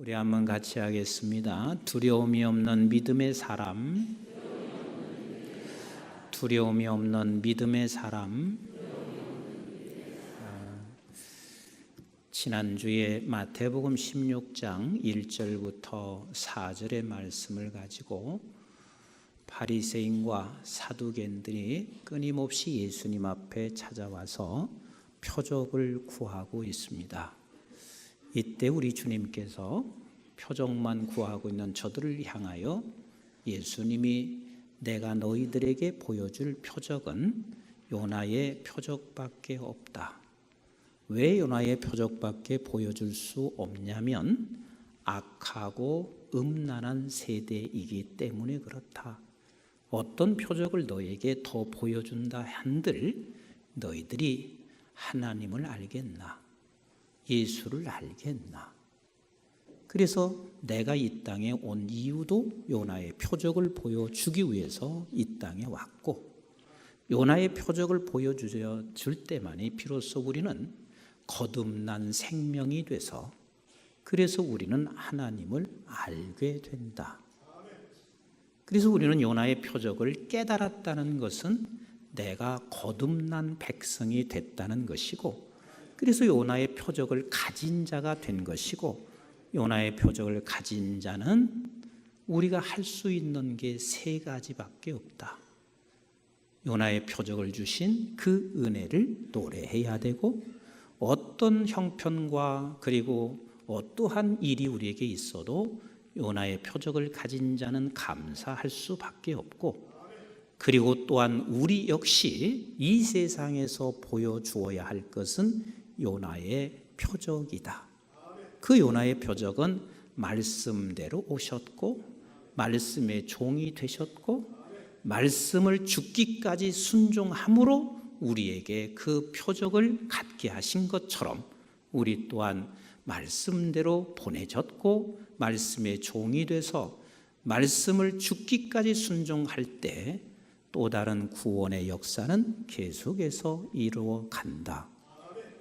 우리 한번 같이 하겠습니다. 두려움이 없는 믿음의 사람, 두려움이 없는 믿음의 사람. 지난주에 마태복음 16장 1절부터 4절의 말씀을 가지고 바리새인과 사두개인들이 끊임없이 예수님 앞에 찾아와서 표적을 구하고 있습니다. 이때 우리 주님께서 표적만 구하고 있는 저들을 향하여 예수님이 내가 너희들에게 보여줄 표적은 요나의 표적밖에 없다. 왜 요나의 표적밖에 보여줄 수 없냐면 악하고 음란한 세대이기 때문에 그렇다. 어떤 표적을 너에게 더 보여준다 한들 너희들이 하나님을 알겠나? 예수를 알겠나? 그래서 내가 이 땅에 온 이유도 요나의 표적을 보여주기 위해서 이 땅에 왔고, 요나의 표적을 보여줄 때만이 비로소 우리는 거듭난 생명이 돼서 그래서 우리는 하나님을 알게 된다. 그래서 우리는 요나의 표적을 깨달았다는 것은 내가 거듭난 백성이 됐다는 것이고, 그래서 요나의 표적을 가진 자가 된 것이고, 요나의 표적을 가진 자는 우리가 할 수 있는 게 세 가지밖에 없다. 요나의 표적을 주신 그 은혜를 노래해야 되고, 어떤 형편과 그리고 어떠한 일이 우리에게 있어도 요나의 표적을 가진 자는 감사할 수밖에 없고, 그리고 또한 우리 역시 이 세상에서 보여주어야 할 것은 요나의 표적이다. 그 요나의 표적은 말씀대로 오셨고, 말씀의 종이 되셨고, 말씀을 죽기까지 순종함으로 우리에게 그 표적을 갖게 하신 것처럼 우리 또한 말씀대로 보내졌고 말씀의 종이 돼서 말씀을 죽기까지 순종할 때 또 다른 구원의 역사는 계속해서 이루어 간다.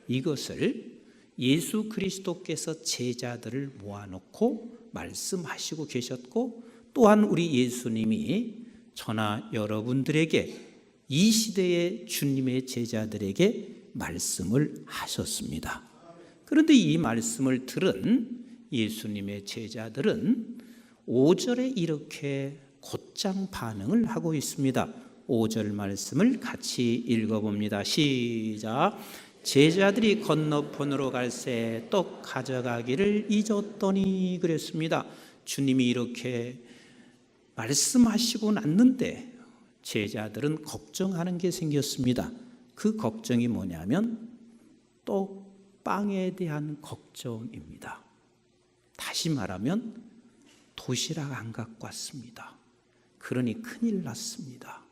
이것을 예수 그리스도께서 제자들을 모아놓고 말씀하시고 계셨고, 또한 우리 예수님이 저나 여러분들에게 이 시대의 주님의 제자들에게 말씀을 하셨습니다. 그런데 이 말씀을 들은 예수님의 제자들은 5절에 이렇게 곧장 반응을 하고 있습니다. 5절 말씀을 같이 읽어봅니다. 시작. 제자들이 건너편으로 갈새 떡 가져가기를 잊었더니 그랬습니다. 주님이 이렇게 말씀하시고 났는데 제자들은 걱정하는 게 생겼습니다. 그 걱정이 뭐냐면 떡빵에 대한 걱정입니다. 다시 말하면 도시락 안 갖고 왔습니다. 그러니 큰일 났습니다.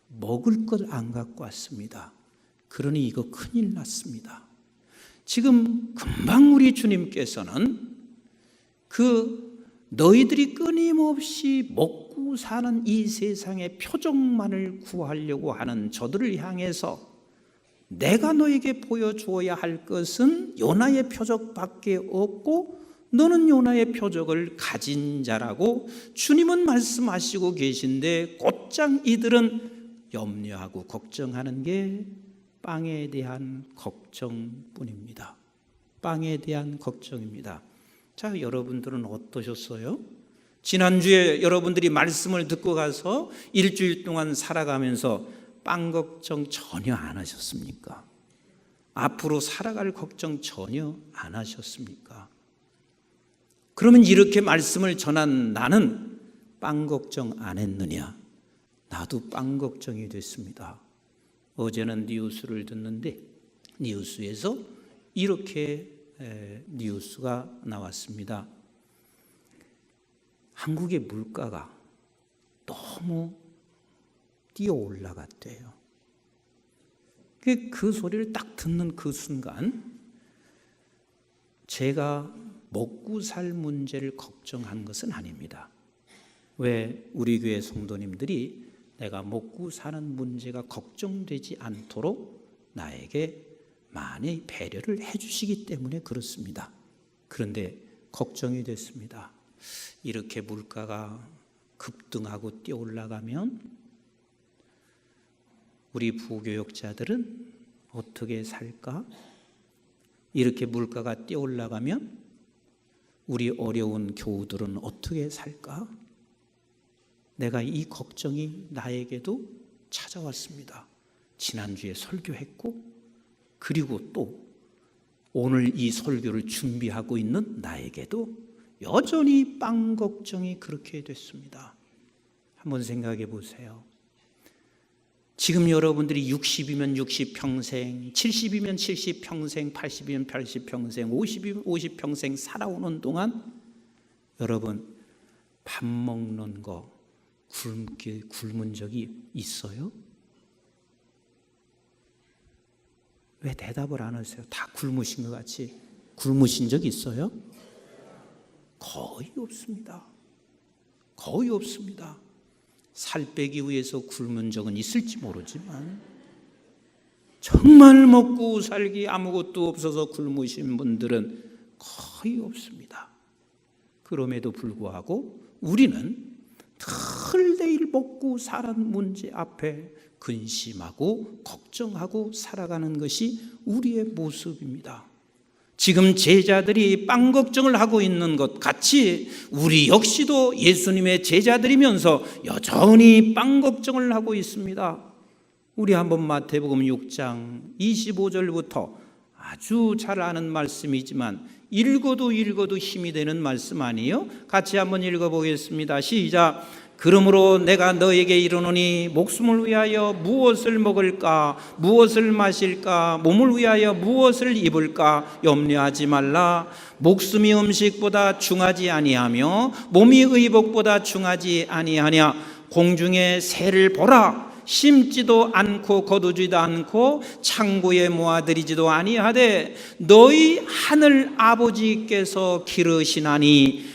먹을 것 안 갖고 왔습니다. 그러니 이거 큰일 났습니다. 지금 금방 우리 주님께서는 그 너희들이 끊임없이 먹고 사는 이 세상의 표적만을 구하려고 하는 저들을 향해서 내가 너에게 보여주어야 할 것은 요나의 표적밖에 없고 너는 요나의 표적을 가진 자라고 주님은 말씀하시고 계신데, 곧장 이들은 염려하고 걱정하는 게 빵에 대한 걱정뿐입니다. 빵에 대한 걱정입니다. 자, 여러분들은 어떠셨어요? 지난주에 여러분들이 말씀을 듣고 가서 일주일 동안 살아가면서 빵 걱정 전혀 안 하셨습니까? 앞으로 살아갈 걱정 전혀 안 하셨습니까? 그러면 이렇게 말씀을 전한 나는 빵 걱정 안 했느냐? 나도 빵 걱정이 됐습니다. 어제는 뉴스를 듣는데 뉴스에서 이렇게 뉴스가 나왔습니다. 한국의 물가가 너무 뛰어 올라갔대요. 그 소리를 딱 듣는 그 순간 제가 먹고 살 문제를 걱정한 것은 아닙니다. 왜 우리 교회 성도님들이 내가 먹고 사는 문제가 걱정되지 않도록 나에게 많이 배려를 해주시기 때문에 그렇습니다. 그런데 걱정이 됐습니다. 이렇게 물가가 급등하고 뛰어 올라가면 우리 부교역자들은 어떻게 살까? 이렇게 물가가 뛰어 올라가면 우리 어려운 교우들은 어떻게 살까? 내가 이 걱정이 나에게도 찾아왔습니다. 지난주에 설교했고, 그리고 또 오늘 이 설교를 준비하고 있는 나에게도 여전히 빵 걱정이 그렇게 됐습니다. 한번 생각해 보세요. 지금 여러분들이 60이면 60평생, 70이면 70평생, 80이면 80평생, 50이면 50평생 살아오는 동안 여러분 밥 먹는 거 굶은 적이 있어요? 왜 대답을 안 하세요? 다 굶으신 것 같이. 굶으신 적 있어요? 거의 없습니다. 거의 없습니다. 살 빼기 위해서 굶은 적은 있을지 모르지만 정말 먹고 살기 아무것도 없어서 굶으신 분들은 거의 없습니다. 그럼에도 불구하고 우리는 늘 내일 먹고 사는 문제 앞에 근심하고 걱정하고 살아가는 것이 우리의 모습입니다. 지금 제자들이 빵 걱정을 하고 있는 것 같이 우리 역시도 예수님의 제자들이면서 여전히 빵 걱정을 하고 있습니다. 우리 한번 마태복음 6장 25절부터 아주 잘 아는 말씀이지만 읽어도 힘이 되는 말씀 아니에요? 같이 한번 읽어보겠습니다. 시작. 그러므로 내가 너에게 이르노니 목숨을 위하여 무엇을 먹을까 무엇을 마실까 몸을 위하여 무엇을 입을까 염려하지 말라. 목숨이 음식보다 중하지 아니하며 몸이 의복보다 중하지 아니하냐. 공중의 새를 보라. 심지도 않고 거두지도 않고 창고에 모아들이지도 아니하되 너희 하늘 아버지께서 기르시나니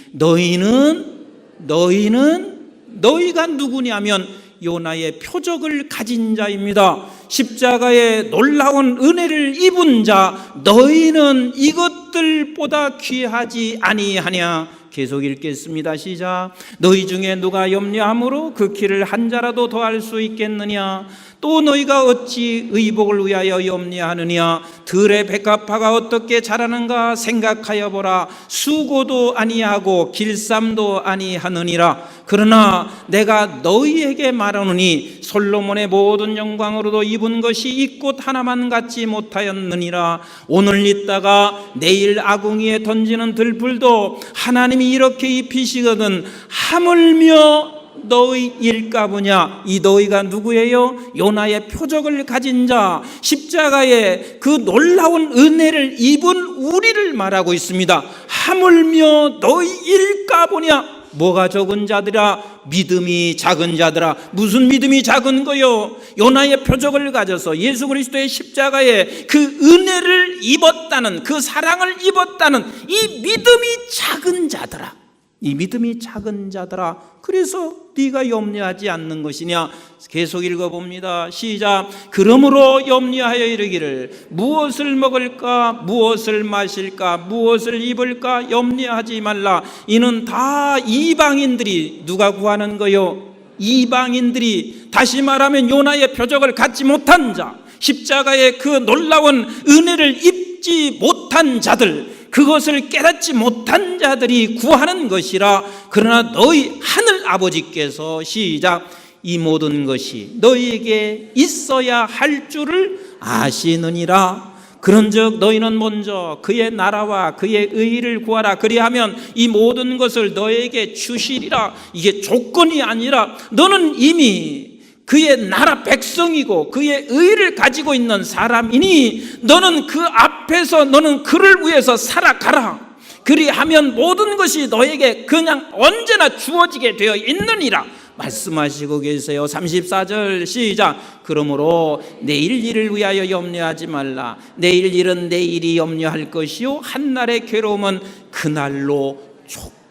너희가 누구냐면 요나의 표적을 가진 자입니다. 십자가의 놀라운 은혜를 입은 자 너희는 이것들보다 귀하지 아니하냐. 계속 읽겠습니다. 시작. 너희 중에 누가 염려함으로 그 키를 한 자라도 더할 수 있겠느냐. 또 너희가 어찌 의복을 위하여 염려하느냐. 들의 백합화가 어떻게 자라는가 생각하여 보라. 수고도 아니하고 길쌈도 아니하느니라. 그러나 내가 너희에게 말하노니 솔로몬의 모든 영광으로도 입은 것이 이 꽃 하나만 갖지 못하였느니라. 오늘 있다가 내일 아궁이에 던지는 들풀도 하나님이 이렇게 입히시거든 하물며 너희일까 보냐. 이 너희가 누구예요? 요나의 표적을 가진 자, 십자가의 그 놀라운 은혜를 입은 우리를 말하고 있습니다. 하물며 너희일까 보냐. 뭐가 적은 자들아? 믿음이 작은 자들아. 무슨 믿음이 작은 거요? 요나의 표적을 가져서 예수 그리스도의 십자가에 그 은혜를 입었다는, 그 사랑을 입었다는 이 믿음이 작은 자들아. 이 믿음이 작은 자들아. 그래서 네가 염려하지 않는 것이냐. 계속 읽어봅니다. 시작. 그러므로 염려하여 이르기를 무엇을 먹을까 무엇을 마실까 무엇을 입을까 염려하지 말라. 이는 다 이방인들이 누가 구하는 거요? 이방인들이, 다시 말하면 요나의 표적을 갖지 못한 자, 십자가의 그 놀라운 은혜를 입지 못한 자들, 그것을 깨닫지 못한 자들이 구하는 것이라. 그러나 너희 하늘 아버지께서 시작. 이 모든 것이 너희에게 있어야 할 줄을 아시느니라. 그런즉 너희는 먼저 그의 나라와 그의 의를 구하라. 그리하면 이 모든 것을 너희에게 주시리라. 이게 조건이 아니라 너는 이미 그의 나라 백성이고 그의 의를 가지고 있는 사람이니 너는 그 앞에서 너는 그를 위해서 살아가라. 그리하면 모든 것이 너에게 그냥 언제나 주어지게 되어 있느니라 말씀하시고 계세요. 34절 시작. 그러므로 내일 일을 위하여 염려하지 말라. 내일 일은 내일이 염려할 것이요 한날의 괴로움은 그날로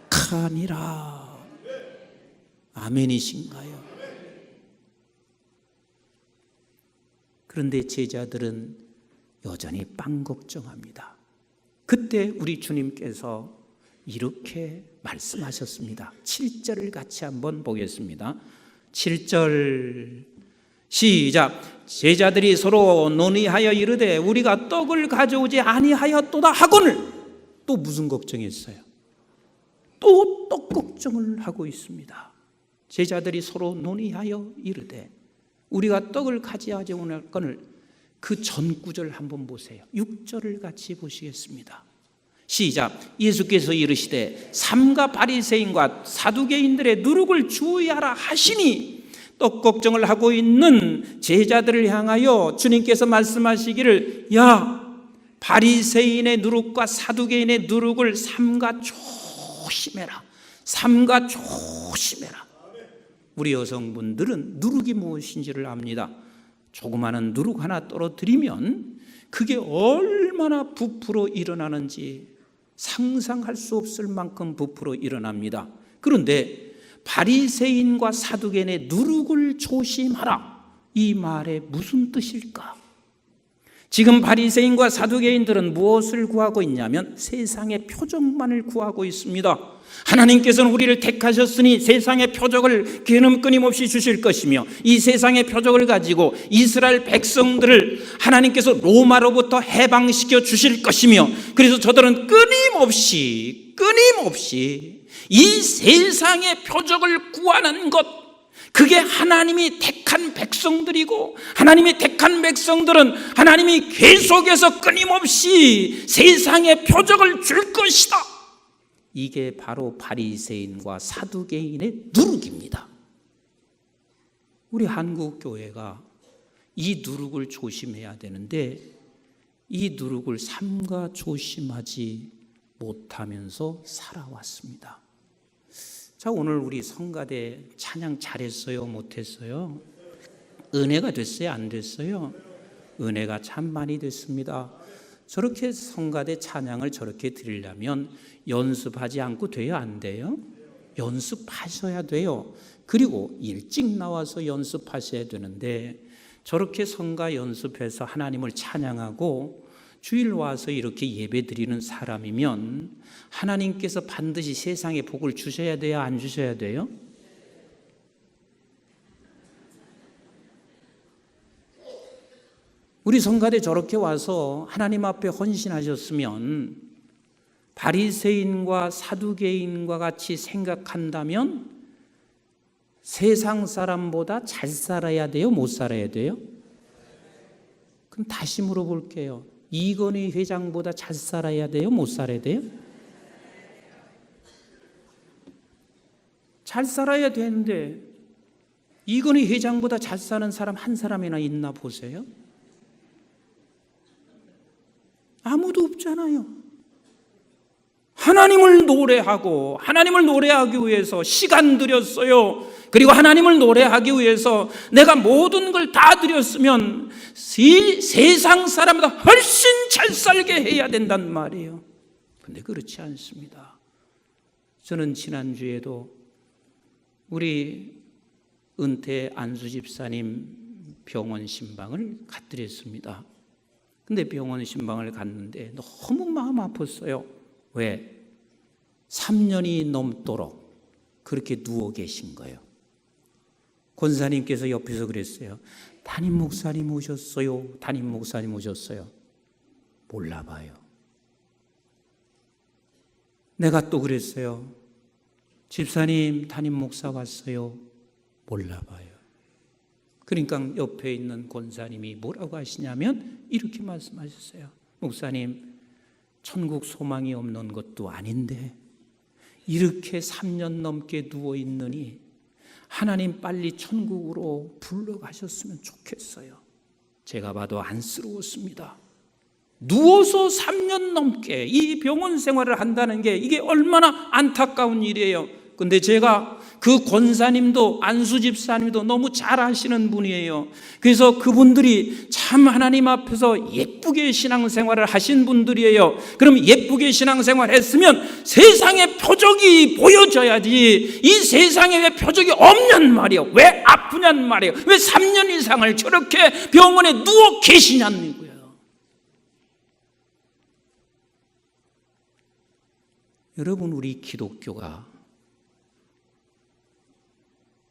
족하니라. 아멘이신가요? 그런데 제자들은 여전히 빵 걱정합니다. 그때 우리 주님께서 이렇게 말씀하셨습니다. 7절을 같이 한번 보겠습니다. 7절 시작. 제자들이 서로 논의하여 이르되 우리가 떡을 가져오지 아니하였도다 하거늘. 또 무슨 걱정했어요? 또 떡 걱정을 하고 있습니다. 제자들이 서로 논의하여 이르되 우리가 떡을 가져오지 아니하였거늘. 그 전 구절 한번 보세요. 6절을 같이 보시겠습니다. 시작. 예수께서 이르시되 삼가 바리새인과 사두개인들의 누룩을 주의하라 하시니, 떡 걱정을 하고 있는 제자들을 향하여 주님께서 말씀하시기를, 야, 바리새인의 누룩과 사두개인의 누룩을 삼가 조심해라. 삼가 조심해라. 우리 여성분들은 누룩이 무엇인지를 압니다. 조그마한 누룩 하나 떨어뜨리면 그게 얼마나 부풀어 일어나는지 상상할 수 없을 만큼 부풀어 일어납니다. 그런데 바리새인과 사두개인의 누룩을 조심하라, 이 말의 무슨 뜻일까? 지금 바리새인과 사두개인들은 무엇을 구하고 있냐면 세상의 표적만을 구하고 있습니다. 하나님께서는 우리를 택하셨으니 세상의 표적을 끊임없이 주실 것이며, 이 세상의 표적을 가지고 이스라엘 백성들을 하나님께서 로마로부터 해방시켜 주실 것이며, 그래서 저들은 끊임없이 이 세상의 표적을 구하는 것, 그게 하나님이 택한 백성들이고, 하나님이 택한 백성들은 하나님이 계속해서 끊임없이 세상의 표적을 줄 것이다. 이게 바로 바리새인과 사두개인의 누룩입니다. 우리 한국 교회가 이 누룩을 조심해야 되는데 이 누룩을 삼가 조심하지 못하면서 살아왔습니다. 자, 오늘 우리 성가대 찬양 잘했어요? 못했어요? 은혜가 됐어요? 안 됐어요? 은혜가 참 많이 됐습니다. 저렇게 성가대 찬양을 저렇게 드리려면 연습하지 않고 돼요? 안 돼요? 연습하셔야 돼요. 그리고 일찍 나와서 연습하셔야 되는데, 저렇게 성가 연습해서 하나님을 찬양하고 주일 와서 이렇게 예배 드리는 사람이면 하나님께서 반드시 세상에 복을 주셔야 돼요? 안 주셔야 돼요? 우리 성가대 저렇게 와서 하나님 앞에 헌신하셨으면 바리새인과 사두개인과 같이 생각한다면 세상 사람보다 잘 살아야 돼요? 못 살아야 돼요? 그럼 다시 물어볼게요. 이건희 회장보다 잘 살아야 돼요? 못 살아야 돼요? 잘 살아야 되는데 이건희 회장보다 잘 사는 사람 한 사람이나 있나 보세요? 아무도 없잖아요. 하나님을 노래하기 위해서 시간 들였어요. 그리고 하나님을 노래하기 위해서 내가 모든 걸 다 드렸으면 세상 사람보다 훨씬 잘 살게 해야 된단 말이에요. 그런데 그렇지 않습니다. 저는 지난주에도 우리 은퇴 안수 집사님 병원 신방을 갖드렸습니다. 근데 병원 신방을 갔는데 너무 마음 아팠어요. 왜? 3년이 넘도록 그렇게 누워 계신 거예요. 권사님께서 옆에서 그랬어요. 담임 목사님 오셨어요. 담임 목사님 오셨어요. 몰라봐요. 내가 또 그랬어요. 집사님, 담임 목사 왔어요. 몰라봐요. 그러니까 옆에 있는 권사님이 뭐라고 하시냐면 이렇게 말씀하셨어요. 목사님, 천국 소망이 없는 것도 아닌데 이렇게 3년 넘게 누워 있느니 하나님 빨리 천국으로 불러가셨으면 좋겠어요. 제가 봐도 안쓰러웠습니다. 누워서 3년 넘게 이 병원 생활을 한다는 게 이게 얼마나 안타까운 일이에요. 근데 제가 그 권사님도 안수 집사님도 너무 잘 아시는 분이에요. 그래서 그분들이 참 하나님 앞에서 예쁘게 신앙생활을 하신 분들이에요. 그럼 예쁘게 신앙생활 했으면 세상에 표적이 보여져야지. 이 세상에 왜 표적이 없냔 말이에요. 왜 아프냔 말이에요. 왜 3년 이상을 저렇게 병원에 누워 계시냐는 거예요. 여러분, 우리 기독교가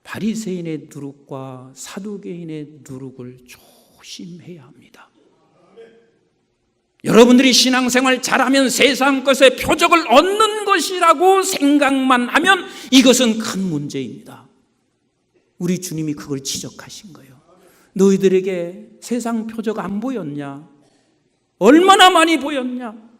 바리새인의 누룩과 사두개인의 누룩을 조심해야 합니다. 여러분들이 신앙생활 잘하면 세상 것의 표적을 얻는 것이라고 생각만 하면 이것은 큰 문제입니다. 우리 주님이 그걸 지적하신 거예요. 너희들에게 세상 표적 안 보였냐? 얼마나 많이 보였냐?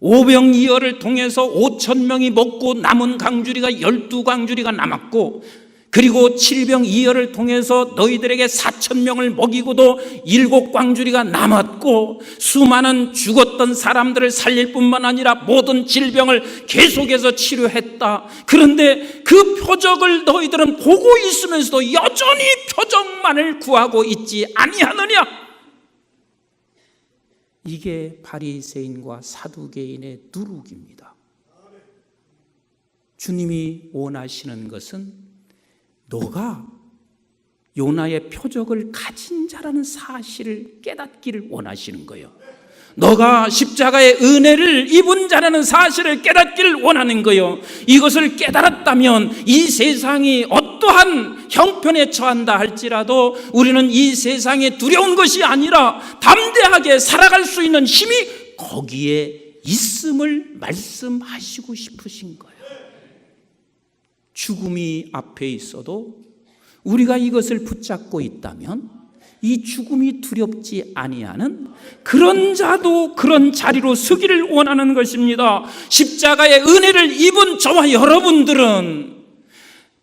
오병이어를 통해서 5,000명이 먹고 남은 강주리가 12강주리가 남았고, 그리고 7병이어를 통해서 너희들에게 4,000명을 먹이고도 7광주리가 남았고, 수많은 죽었던 사람들을 살릴 뿐만 아니라 모든 질병을 계속해서 치료했다. 그런데 그 표적을 너희들은 보고 있으면서도 여전히 표적만을 구하고 있지 아니하느냐? 이게 바리새인과 사두개인의 누룩입니다. 주님이 원하시는 것은 너가 요나의 표적을 가진 자라는 사실을 깨닫기를 원하시는 거예요. 너가 십자가의 은혜를 입은 자라는 사실을 깨닫기를 원하는 거예요. 이것을 깨달았다면 이 세상이 어떠한 형편에 처한다 할지라도 우리는 이 세상에 두려운 것이 아니라 담대하게 살아갈 수 있는 힘이 거기에 있음을 말씀하시고 싶으신 거예요. 죽음이 앞에 있어도 우리가 이것을 붙잡고 있다면 이 죽음이 두렵지 아니하는 그런 자도 그런 자리로 서기를 원하는 것입니다. 십자가의 은혜를 입은 저와 여러분들은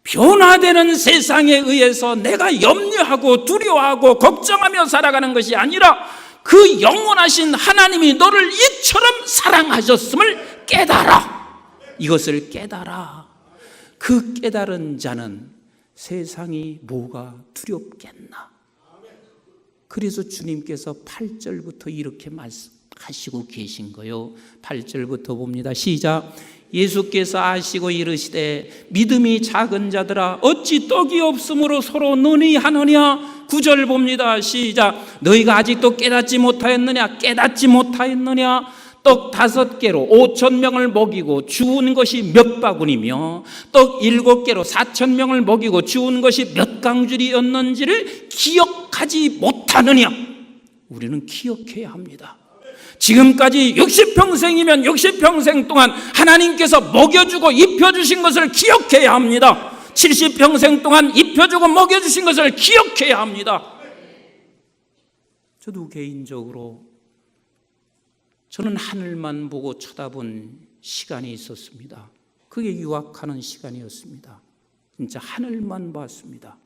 변화되는 세상에 의해서 내가 염려하고 두려워하고 걱정하며 살아가는 것이 아니라 그 영원하신 하나님이 너를 이처럼 사랑하셨음을 깨달아. 이것을 깨달아. 그 깨달은 자는 세상이 뭐가 두렵겠나? 그래서 주님께서 8절부터 이렇게 말씀하시고 계신 거요. 8절부터 봅니다. 시작. 예수께서 아시고 이르시되 믿음이 작은 자들아 어찌 떡이 없으므로 서로 논의하느냐? 9절 봅니다. 시작. 너희가 아직도 깨닫지 못하였느냐? 깨닫지 못하였느냐? 떡 5개로 5,000명을 먹이고 주운 것이 몇 바구니며 떡 7개로 4,000명을 먹이고 주운 것이 몇 강줄이었는지를 기억하지 못하느냐? 우리는 기억해야 합니다. 지금까지 60평생이면 60평생 동안 하나님께서 먹여주고 입혀주신 것을 기억해야 합니다. 70평생 동안 입혀주고 먹여주신 것을 기억해야 합니다. 저도 개인적으로 저는 하늘만 보고 쳐다본 시간이 있었습니다. 그게 유학하는 시간이었습니다. 진짜 하늘만 봤습니다.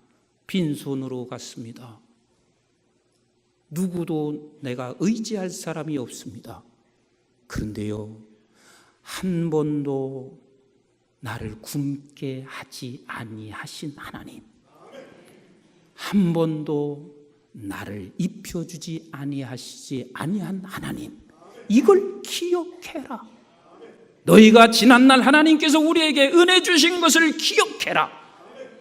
빈손으로 갔습니다. 누구도 내가 의지할 사람이 없습니다. 그런데요, 한 번도 나를 굶게 하지 아니하신 하나님, 한 번도 나를 입혀주지 아니하시지 아니한 하나님, 이걸 기억해라. 너희가 지난날 하나님께서 우리에게 은혜 주신 것을 기억해라.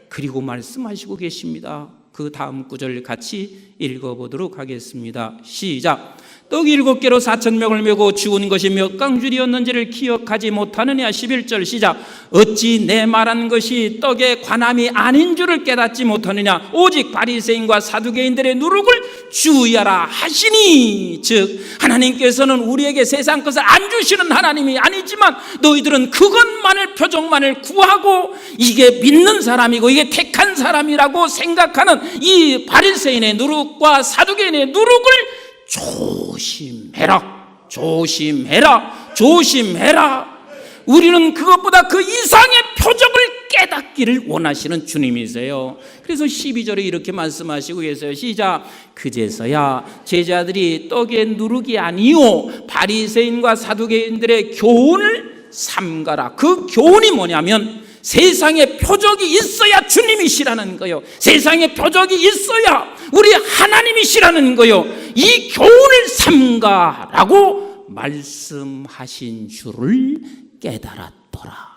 그리고 말씀하시고 계십니다. 그 다음 구절 같이 읽어보도록 하겠습니다. 시작. 떡 7개로 4,000명을 메고 주운 것이 몇 강줄이었는지를 기억하지 못하느냐? 11절 시작. 어찌 내 말한 것이 떡에 관함이 아닌 줄을 깨닫지 못하느냐? 오직 바리새인과 사두개인들의 누룩을 주의하라 하시니. 즉 하나님께서는 우리에게 세상 것을 안 주시는 하나님이 아니지만 너희들은 그것만을 표적만을 구하고 이게 믿는 사람이고 이게 택한 사람이라고 생각하는 이 바리새인의 누룩과 사두개인의 누룩을 조심해라. 조심해라. 조심해라. 우리는 그것보다 그 이상의 표적을 깨닫기를 원하시는 주님이세요. 그래서 12절에 이렇게 말씀하시고 계세요. 시작. 그제서야 제자들이 떡의 누룩이 아니요 바리새인과 사두개인들의 교훈을 삼가라. 그 교훈이 뭐냐면 세상에 표적이 있어야 주님이시라는 거요. 세상에 표적이 있어야 우리 하나님이시라는 거요. 이 교훈을 삼가라고 말씀하신 줄을 깨달았더라.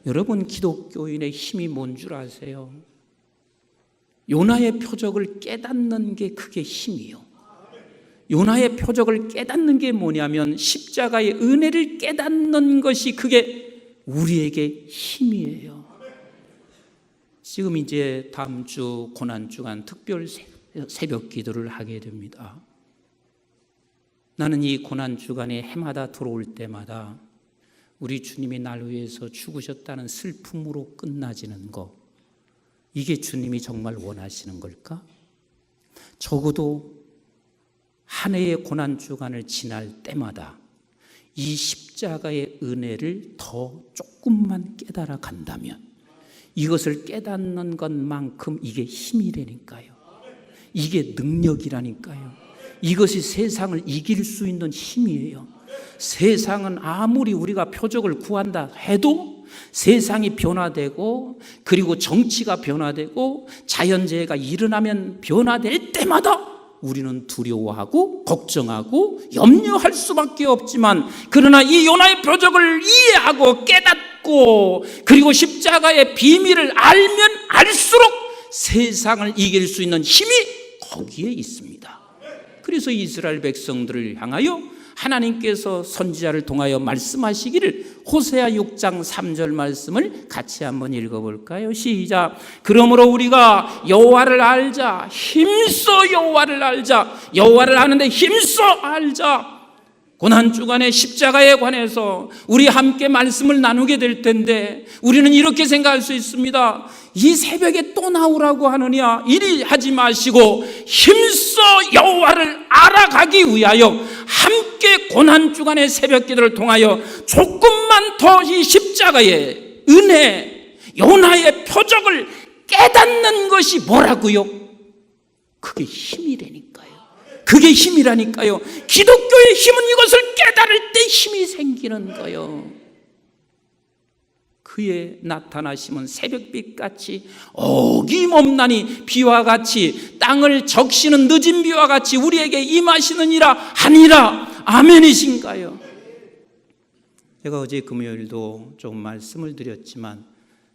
여러분, 기독교인의 힘이 뭔 줄 아세요? 요나의 표적을 깨닫는 게 그게 힘이요. 요나의 표적을 깨닫는 게 뭐냐면 십자가의 은혜를 깨닫는 것이 그게 우리에게 힘이에요. 지금 이제 다음 주 고난주간 특별 새벽 기도를 하게 됩니다. 나는 이 고난주간에 해마다 들어올 때마다 우리 주님이 날 위해서 죽으셨다는 슬픔으로 끝나지는 거, 이게 주님이 정말 원하시는 걸까? 적어도 한 해의 고난주간을 지날 때마다 이 십자가의 은혜를 더 조금만 깨달아 간다면, 이것을 깨닫는 것만큼 이게 힘이라니까요. 이게 능력이라니까요. 이것이 세상을 이길 수 있는 힘이에요. 세상은 아무리 우리가 표적을 구한다 해도 세상이 변화되고, 그리고 정치가 변화되고, 자연재해가 일어나면 변화될 때마다 우리는 두려워하고 걱정하고 염려할 수밖에 없지만, 그러나 이 요나의 표적을 이해하고 깨닫고 그리고 십자가의 비밀을 알면 알수록 세상을 이길 수 있는 힘이 거기에 있습니다. 그래서 이스라엘 백성들을 향하여 하나님께서 선지자를 통하여 말씀하시기를, 호세아 6장 3절 말씀을 같이 한번 읽어볼까요? 시작. 그러므로 우리가 여호와를 알자. 힘써 여호와를 알자. 여호와를 아는데 힘써 알자. 고난주간의 십자가에 관해서 우리 함께 말씀을 나누게 될 텐데, 우리는 이렇게 생각할 수 있습니다. 이 새벽에 또 나오라고 하느냐, 이리 하지 마시고 힘써 여호와를 알아가기 위하여 함께 고난주간의 새벽 기도를 통하여 조금만 더 이 십자가의 은혜, 요나의 표적을 깨닫는 것이 뭐라고요? 그게 힘이라니까요. 그게 힘이라니까요. 기독교의 힘은 이것을 깨달을 때 힘이 생기는 거예요. 그의 나타나심은 새벽빛같이 어김없나니 비와 같이, 땅을 적시는 늦은 비와 같이 우리에게 임하시느니라 하니라. 아멘이신가요? 제가 어제 금요일도 좀 말씀을 드렸지만,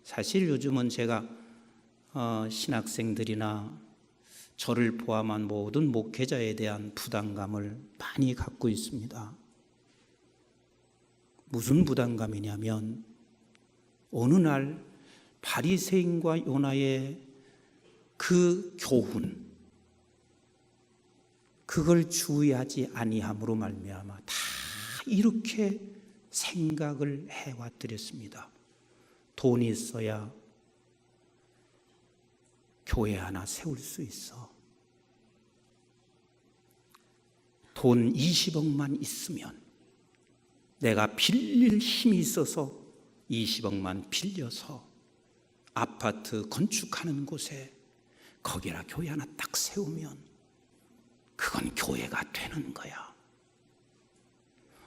사실 요즘은 제가 신학생들이나 저를 포함한 모든 목회자에 대한 부담감을 많이 갖고 있습니다. 무슨 부담감이냐면, 어느 날 바리새인과 요나의 그 교훈, 그걸 주의하지 아니함으로 말미암아 다 이렇게 생각을 해왔더랬습니다. 돈이 있어야 교회 하나 세울 수 있어. 돈 20억만 있으면 내가 빌릴 힘이 있어서 20억만 빌려서 아파트 건축하는 곳에 거기라 교회 하나 딱 세우면 그건 교회가 되는 거야.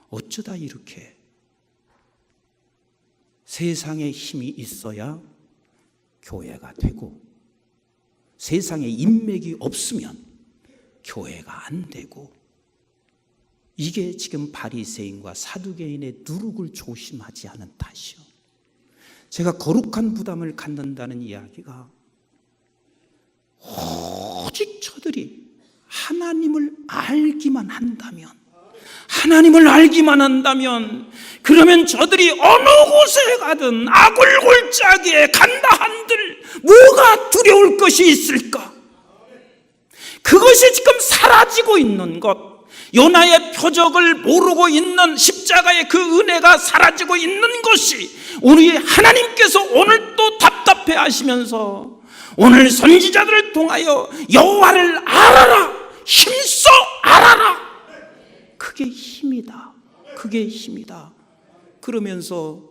어쩌다 이렇게 세상에 힘이 있어야 교회가 되고, 세상에 인맥이 없으면 교회가 안 되고, 이게 지금 바리새인과 사두개인의 누룩을 조심하지 않은 탓이요. 제가 거룩한 부담을 갖는다는 이야기가, 오직 저들이 하나님을 알기만 한다면, 그러면 저들이 어느 곳에 가든 아굴골짜기에 간다 한들 뭐가 두려울 것이 있을까? 그것이 지금 사라지고 있는 것, 요나의 표적을 모르고 있는 십자가의 그 은혜가 사라지고 있는 것이, 우리 하나님께서 오늘 또 답답해 하시면서 오늘 선지자들을 통하여 여호와를 알아라, 힘써 알아라. 그게 힘이다. 그게 힘이다. 그러면서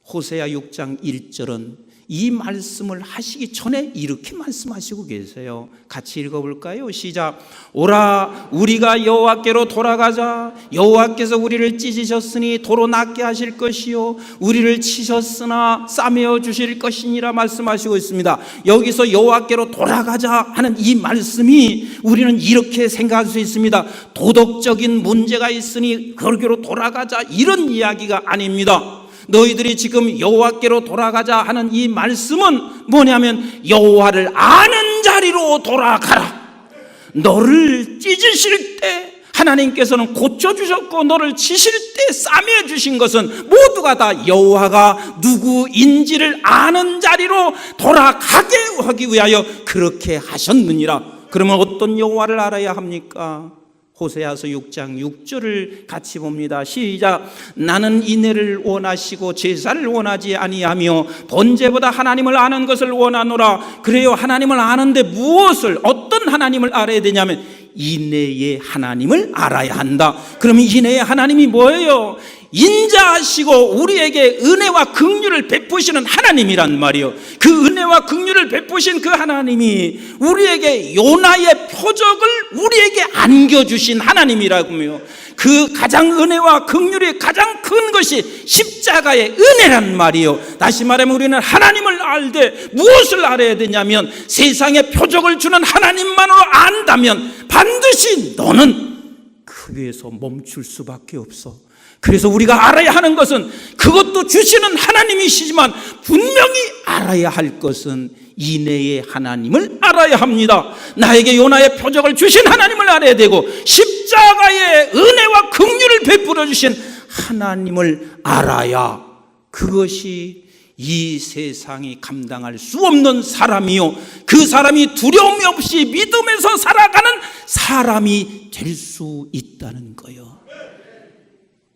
호세아 6장 1절은 이 말씀을 하시기 전에 이렇게 말씀하시고 계세요. 같이 읽어볼까요? 시작. 오라, 우리가 여호와께로 돌아가자. 여호와께서 우리를 찢으셨으니 도로 낫게 하실 것이요, 우리를 치셨으나 싸매어 주실 것이니라 말씀하시고 있습니다. 여기서 여호와께로 돌아가자 하는 이 말씀이, 우리는 이렇게 생각할 수 있습니다. 도덕적인 문제가 있으니 거기로 돌아가자, 이런 이야기가 아닙니다. 너희들이 지금 여호와께로 돌아가자 하는 이 말씀은 뭐냐면, 여호와를 아는 자리로 돌아가라. 너를 찢으실 때 하나님께서는 고쳐주셨고 너를 치실 때 싸매 주신 것은 모두가 다 여호와가 누구인지를 아는 자리로 돌아가게 하기 위하여 그렇게 하셨느니라. 그러면 어떤 여호와를 알아야 합니까? 호세아서 6장 6절을 같이 봅니다. 시작. 나는 인애를 원하시고 제사를 원하지 아니하며 번제보다 하나님을 아는 것을 원하노라. 그래요. 하나님을 아는데 무엇을, 어떤 하나님을 알아야 되냐면 인애의 하나님을 알아야 한다. 그러면 인애의 하나님이 뭐예요? 인자하시고 우리에게 은혜와 긍휼을 베푸시는 하나님이란 말이요. 그 은혜와 긍휼을 베푸신 그 하나님이 우리에게 요나의 표적을 우리에게 안겨주신 하나님이라고요. 그 가장 은혜와 긍휼이 가장 큰 것이 십자가의 은혜란 말이요. 다시 말하면 우리는 하나님을 알되 무엇을 알아야 되냐면 세상에 표적을 주는 하나님만으로 안다면 반드시 너는 그 위에서 멈출 수밖에 없어. 그래서 우리가 알아야 하는 것은 그것도 주시는 하나님이시지만 분명히 알아야 할 것은 인애의 하나님을 알아야 합니다. 나에게 요나의 표적을 주신 하나님을 알아야 되고 십자가의 은혜와 긍휼을 베풀어 주신 하나님을 알아야 그것이 이 세상이 감당할 수 없는 사람이요, 그 사람이 두려움이 없이 믿음에서 살아가는 사람이 될 수 있다는 거예요.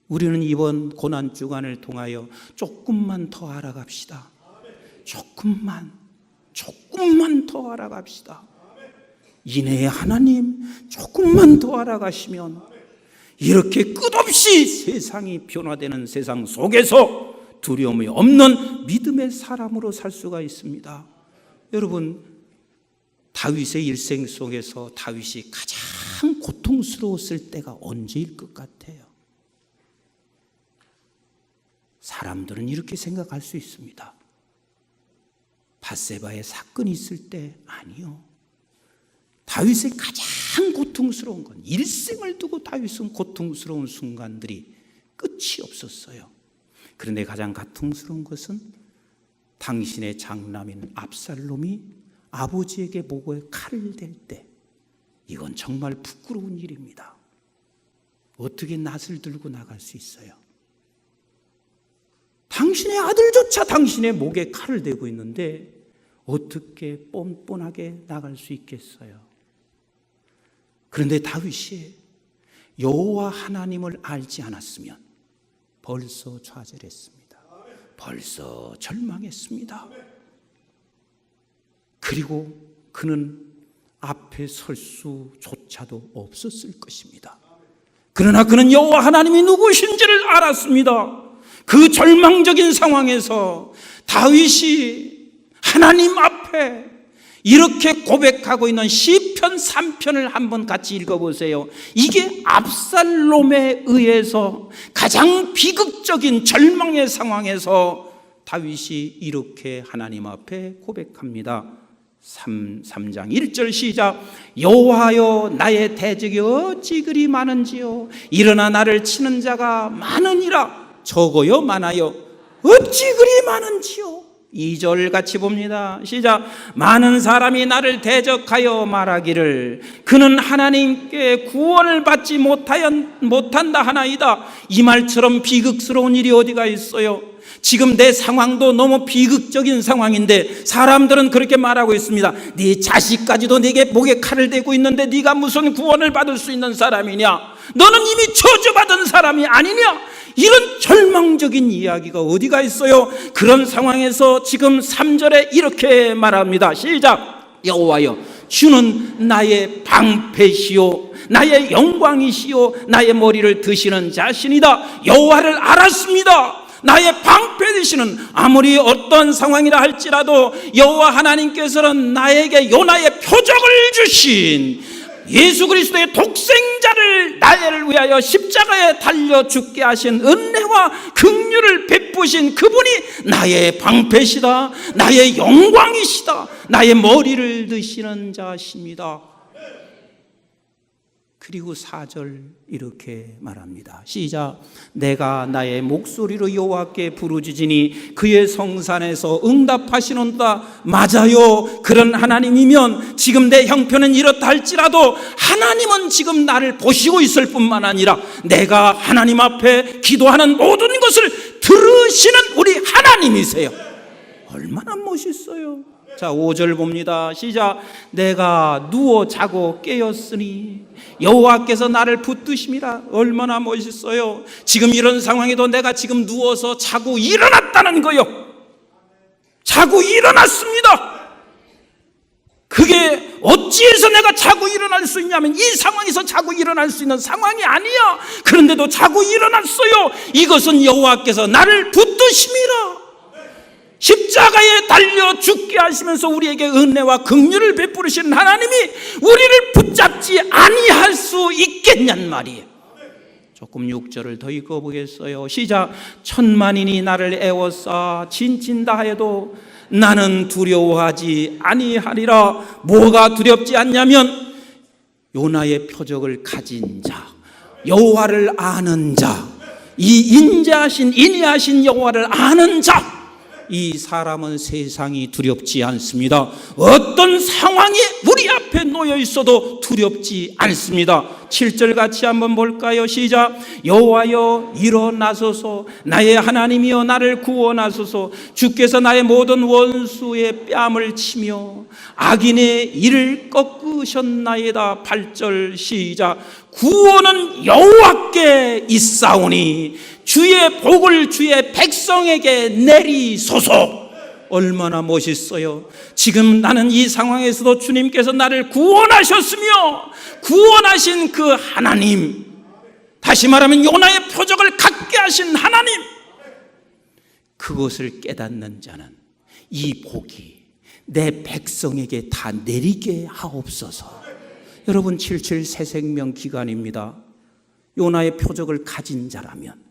우리는 이번 고난주간을 통하여 조금만 더 알아갑시다. 조금만 더 알아갑시다. 인애의 하나님 조금만 더 알아가시면 이렇게 끝없이 세상이 변화되는 세상 속에서 두려움이 없는 믿음의 사람으로 살 수가 있습니다. 여러분, 다윗의 일생 속에서 다윗이 가장 고통스러웠을 때가 언제일 것 같아요? 사람들은 이렇게 생각할 수 있습니다. 밧세바의 사건이 있을 때 아니요. 다윗의 가장 고통스러운 건, 일생을 두고 다윗은 고통스러운 순간들이 끝이 없었어요. 그런데 가장 고통스러운 것은 당신의 장남인 압살롬이 아버지에게 목에 칼을 댈 때, 이건 정말 부끄러운 일입니다. 어떻게 낫을 들고 나갈 수 있어요? 당신의 아들조차 당신의 목에 칼을 대고 있는데 어떻게 뻔뻔하게 나갈 수 있겠어요? 그런데 다윗이 여호와 하나님을 알지 않았으면 벌써 좌절했습니다. 벌써 절망했습니다. 그리고 그는 앞에 설 수조차도 없었을 것입니다. 그러나 그는 여호와 하나님이 누구신지를 알았습니다. 그 절망적인 상황에서 다윗이 하나님 앞에 이렇게 고백하고 있는 시편 3편을 한번 같이 읽어보세요. 이게 압살롬에 의해서 가장 비극적인 절망의 상황에서 다윗이 이렇게 하나님 앞에 고백합니다. 3장 1절 시작. 여호와여, 나의 대적이 어찌 그리 많은지요. 일어나 나를 치는 자가 많으니라. 적어요 많아요? 어찌 그리 많은지요. 2절 같이 봅니다. 시작. 많은 사람이 나를 대적하여 말하기를 그는 하나님께 구원을 받지 못한다 하나이다. 이 말처럼 비극스러운 일이 어디가 있어요? 지금 내 상황도 너무 비극적인 상황인데 사람들은 그렇게 말하고 있습니다. 네 자식까지도 네게 목에 칼을 대고 있는데 네가 무슨 구원을 받을 수 있는 사람이냐? 너는 이미 저주받은 사람이 아니냐? 이런 절망적인 이야기가 어디가 있어요? 그런 상황에서 지금 3절에 이렇게 말합니다. 시작. 여호와여, 주는 나의 방패시요 나의 영광이시요 나의 머리를 드시는 자신이다. 여호와를 알았습니다. 나의 방패 되시는, 아무리 어떤 상황이라 할지라도 여호와 하나님께서는 나에게 요나의 표적을 주신 예수 그리스도의 독생자를 나를 위하여 십자가에 달려 죽게 하신 은혜와 긍휼을 베푸신 그분이 나의 방패시다, 나의 영광이시다, 나의 머리를 드시는 자십니다. 그리고 4절 이렇게 말합니다. 시작. 내가 나의 목소리로 여호와께 부르짖으니 그의 성산에서 응답하시는다. 맞아요. 그런 하나님이면 지금 내 형편은 이렇다 할지라도 하나님은 지금 나를 보시고 있을 뿐만 아니라 내가 하나님 앞에 기도하는 모든 것을 들으시는 우리 하나님이세요. 얼마나 멋있어요. 자, 5절 봅니다. 시작. 내가 누워 자고 깨었으니 여호와께서 나를 붙드심이라. 얼마나 멋있어요. 지금 이런 상황에도 내가 지금 누워서 자고 일어났다는 거요. 자고 일어났습니다. 그게 어찌해서 내가 자고 일어날 수 있냐면 이 상황에서 자고 일어날 수 있는 상황이 아니야. 그런데도 자고 일어났어요. 이것은 여호와께서 나를 붙드심이라. 십자가에 달려 죽게 하시면서 우리에게 은혜와 긍휼을 베푸시는 하나님이 우리를 붙잡지 아니할 수 있겠냔 말이에요. 조금 6절을 더 읽어보겠어요. 시작. 천만인이 나를 애워싸 진친다 해도 나는 두려워하지 아니하리라. 뭐가 두렵지 않냐면 요나의 표적을 가진 자, 여호와를 아는 자, 이 인자하신 인의하신 여호와를 아는 자, 이 사람은 세상이 두렵지 않습니다. 어떤 상황이 우리 앞에 놓여 있어도 두렵지 않습니다. 7절 같이 한번 볼까요? 시작. 여호와여 일어나소서. 나의 하나님이여 나를 구원하소서. 주께서 나의 모든 원수의 뺨을 치며 악인의 이를 꺾으셨나이다. 8절 시작. 구원은 여호와께 있사오니 주의 복을 주의 백성에게 내리소서. 얼마나 멋있어요. 지금 나는 이 상황에서도 주님께서 나를 구원하셨으며 구원하신 그 하나님, 다시 말하면 요나의 표적을 갖게 하신 하나님, 그것을 깨닫는 자는 이 복이 내 백성에게 다 내리게 하옵소서. 여러분, 77 새 생명 기간입니다. 요나의 표적을 가진 자라면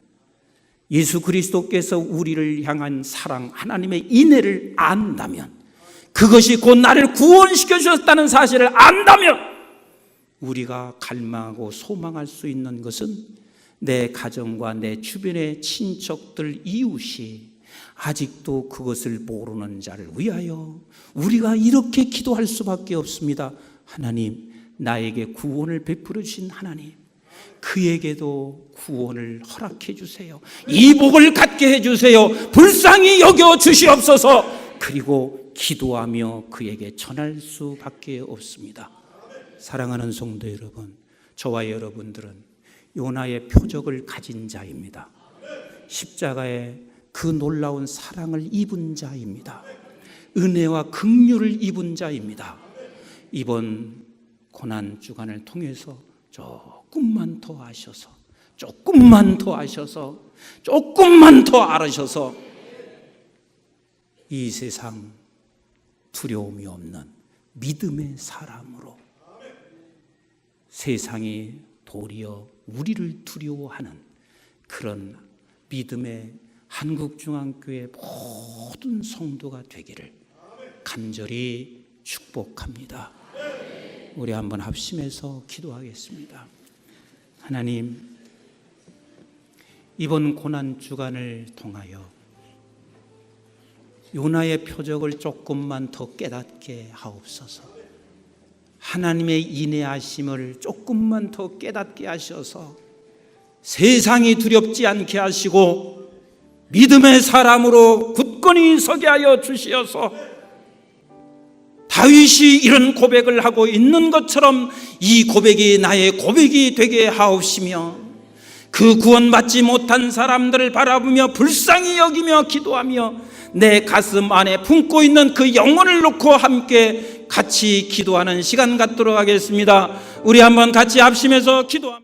예수 그리스도께서 우리를 향한 사랑, 하나님의 인애를 안다면, 그것이 곧 나를 구원시켜 주셨다는 사실을 안다면, 우리가 갈망하고 소망할 수 있는 것은 내 가정과 내 주변의 친척들, 이웃이 아직도 그것을 모르는 자를 위하여 우리가 이렇게 기도할 수밖에 없습니다. 하나님, 나에게 구원을 베풀어 주신 하나님, 그에게도 구원을 허락해 주세요. 이 복을 갖게 해 주세요. 불쌍히 여겨 주시옵소서. 그리고 기도하며 그에게 전할 수밖에 없습니다. 사랑하는 성도 여러분, 저와 여러분들은 요나의 표적을 가진 자입니다. 십자가에 그 놀라운 사랑을 입은 자입니다. 은혜와 긍휼을 입은 자입니다. 이번 고난 주간을 통해서 조금만 더 아셔서, 조금만 더 아셔서, 조금만 더 알으셔서 이 세상 두려움이 없는 믿음의 사람으로 세상이 도리어 우리를 두려워하는 그런 믿음의 한국중앙교회 모든 성도가 되기를 간절히 축복합니다. 우리 한번 합심해서 기도하겠습니다. 하나님, 이번 고난 주간을 통하여 요나의 표적을 조금만 더 깨닫게 하옵소서. 하나님의 인애하심을 조금만 더 깨닫게 하셔서 세상이 두렵지 않게 하시고 믿음의 사람으로 굳건히 서게 하여 주시어서 다윗이 이런 고백을 하고 있는 것처럼 이 고백이 나의 고백이 되게 하옵시며 그 구원받지 못한 사람들을 바라보며 불쌍히 여기며 기도하며 내 가슴 안에 품고 있는 그 영혼을 놓고 함께 같이 기도하는 시간 갖도록 하겠습니다. 우리 한번 같이 합심해서 기도합니다.